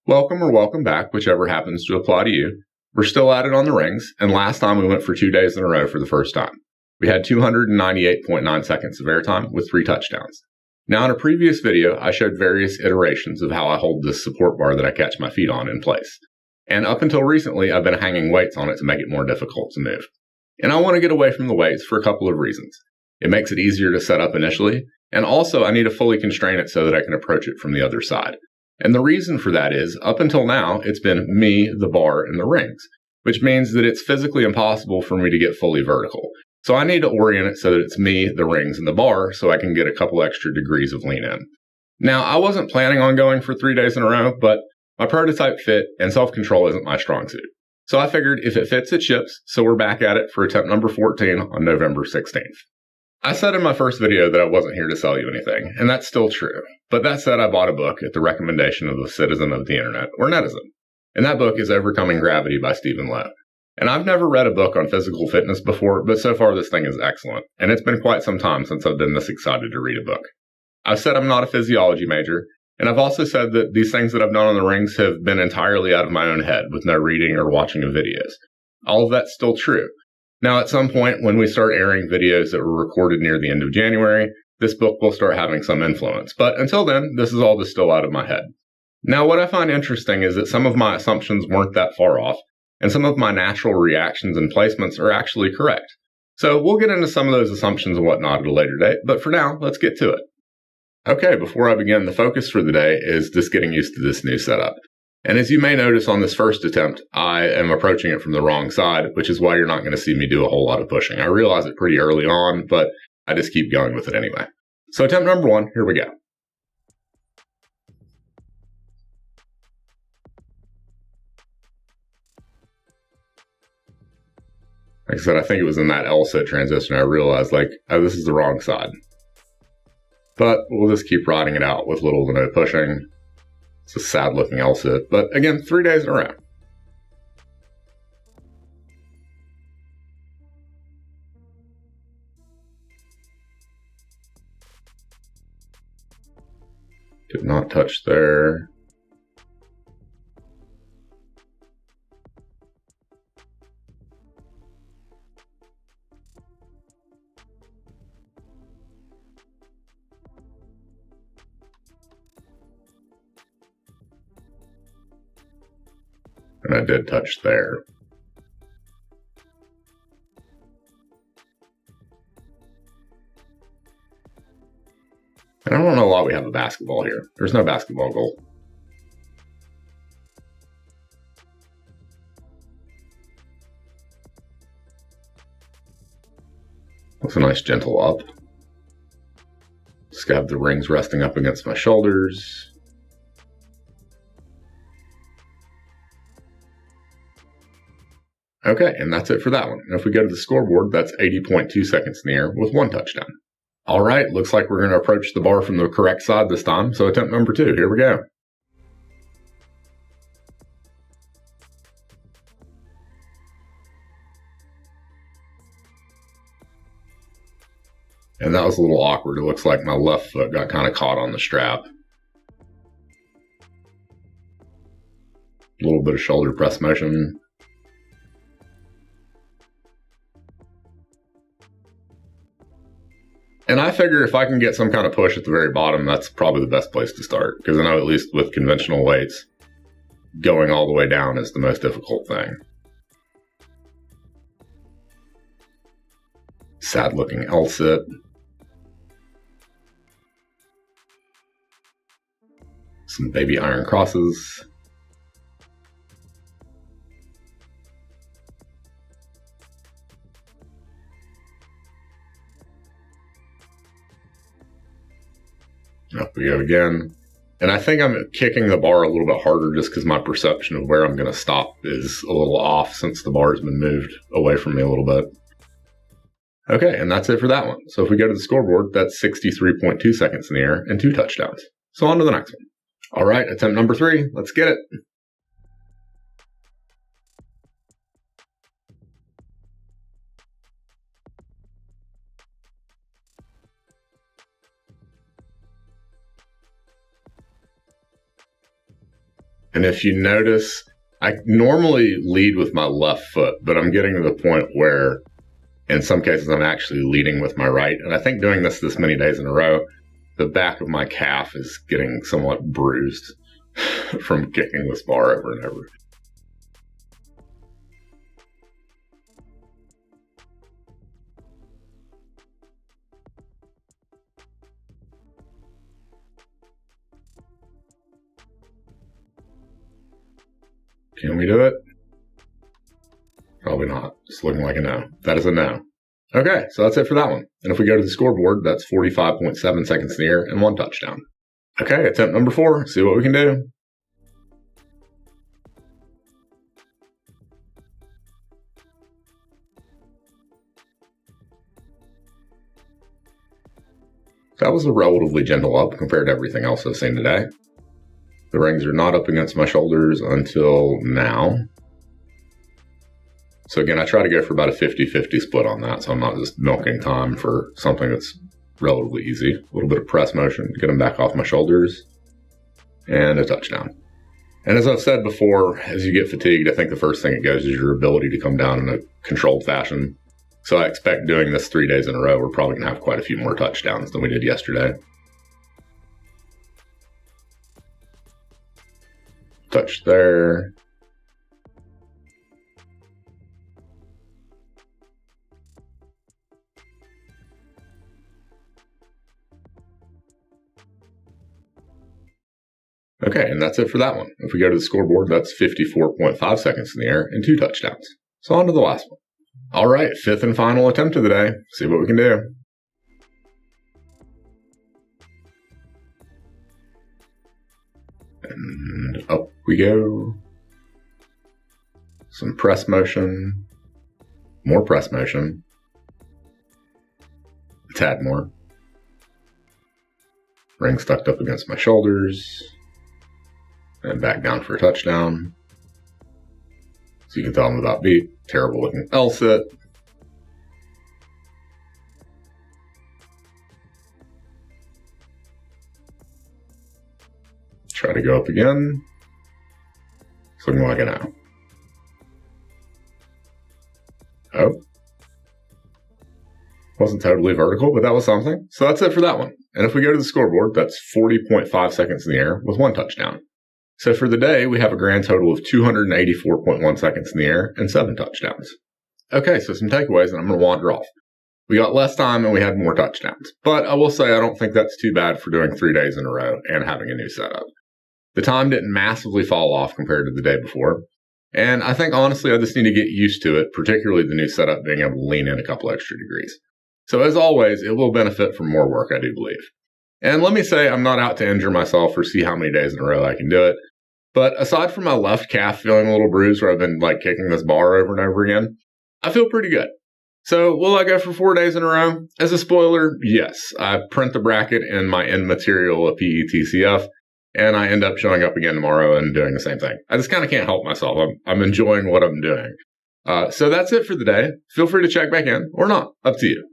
Welcome or welcome back, whichever happens to apply to you. We're still at it on the rings, and last time we went for 2 days in a row for the first time. We had 298.9 seconds of airtime with 3 touchdowns. Now in a previous video, I showed various iterations of how I hold this support bar that I catch my feet on in place. And up until recently, I've been hanging weights on it to make it more difficult to move. And I want to get away from the weights for a couple of reasons. It makes it easier to set up initially, and also I need to fully constrain it so that I can approach it from the other side. And the reason for that is, up until now, it's been me, the bar, and the rings, which means that it's physically impossible for me to get fully vertical. So I need to orient it so that it's me, the rings, and the bar so I can get a couple extra degrees of lean in. Now, I wasn't planning on going for 3 days in a row, but my prototype fit and self-control isn't my strong suit. So I figured if it fits, it ships, so we're back at it for attempt number 14 on November 16th. I said in my first video that I wasn't here to sell you anything, and that's still true. But that said, I bought a book at the recommendation of a citizen of the internet, or netizen. And that book is Overcoming Gravity by Stephen Lowe. And I've never read a book on physical fitness before, but so far this thing is excellent. And it's been quite some time since I've been this excited to read a book. I've said I'm not a physiology major, and I've also said that these things that I've done on the rings have been entirely out of my own head with no reading or watching of videos. All of that's still true. Now, at some point, when we start airing videos that were recorded near the end of January, this book will start having some influence. But until then, this is all just still out of my head. Now, what I find interesting is that some of my assumptions weren't that far off, and some of my natural reactions and placements are actually correct. So we'll get into some of those assumptions and whatnot at a later date, but for now, let's get to it. Okay, before I begin, the focus for the day is just getting used to this new setup. And as you may notice on this first attempt, I am approaching it from the wrong side, which is why you're not going to see me do a whole lot of pushing. I realize it pretty early on, but I just keep going with it anyway. So attempt number 1, here we go. Like I said, I think it was in that L-sit transition I realized, oh, this is the wrong side. But we'll just keep riding it out with little to no pushing. It's a sad looking L-sit, but again, 3 days in a row. Did not touch there. And I did touch there. And I don't know why we have a basketball here. There's no basketball goal. Looks a nice gentle up. Just have the rings resting up against my shoulders. Okay, and that's it for that one. And if we go to the scoreboard, that's 80.2 seconds in the air with 1 touchdown. All right, looks like we're going to approach the bar from the correct side this time. So attempt number 2, here we go. And that was a little awkward. It looks like my left foot got kind of caught on the strap. A little bit of shoulder press motion. And I figure if I can get some kind of push at the very bottom, that's probably the best place to start. Because I know at least with conventional weights, going all the way down is the most difficult thing. Sad looking L-sit. Some baby iron crosses. Up we go again. And I think I'm kicking the bar a little bit harder just because my perception of where I'm going to stop is a little off since the bar has been moved away from me a little bit. Okay, and that's it for that one. So if we go to the scoreboard, that's 63.2 seconds in the air and 2 touchdowns. So on to the next one. All right, attempt number 3. Let's get it. And if you notice, I normally lead with my left foot, but I'm getting to the point where in some cases I'm actually leading with my right. And I think doing this many days in a row, the back of my calf is getting somewhat bruised from kicking this bar over and over. Can we do it? Probably not. It's looking like a no. That is a no. Okay, so that's it for that one. And if we go to the scoreboard, that's 45.7 seconds in the air and 1 touchdown. Okay, attempt number 4. See what we can do. That was a relatively gentle up compared to everything else I've seen today. The rings are not up against my shoulders until now. So again, I try to go for about a 50-50 split on that, so I'm not just milking time for something that's relatively easy. A little bit of press motion to get them back off my shoulders, and a touchdown. And as I've said before, as you get fatigued, I think the first thing it goes is your ability to come down in a controlled fashion. So I expect doing this 3 days in a row, we're probably going to have quite a few more touchdowns than we did yesterday. Touch there. Okay, and that's it for that one. If we go to the scoreboard, that's 54.5 seconds in the air and 2 touchdowns. So on to the last one. All right, 5th and final attempt of the day. See what we can do. And up we go. Some press motion. More press motion. A tad more. Ring stuck up against my shoulders. And back down for a touchdown. So you can tell I'm about beat. Terrible looking L sit. Try to go up again. It's looking like an O. Oh. Wasn't totally vertical, but that was something. So that's it for that one. And if we go to the scoreboard, that's 40.5 seconds in the air with 1 touchdown. So for the day, we have a grand total of 284.1 seconds in the air and 7 touchdowns. Okay, so some takeaways, and I'm going to wander off. We got less time and we had more touchdowns. But I will say I don't think that's too bad for doing 3 days in a row and having a new setup. The time didn't massively fall off compared to the day before. And I think, honestly, I just need to get used to it, particularly the new setup being able to lean in a couple extra degrees. So as always, it will benefit from more work, I do believe. And let me say, I'm not out to injure myself or see how many days in a row I can do it. But aside from my left calf feeling a little bruised where I've been kicking this bar over and over again, I feel pretty good. So will I go for 4 days in a row? As a spoiler, yes. I print the bracket in my end material, a PETCF, and I end up showing up again tomorrow and doing the same thing. I just kind of can't help myself. I'm enjoying what I'm doing. So that's it for the day. Feel free to check back in or not. Up to you.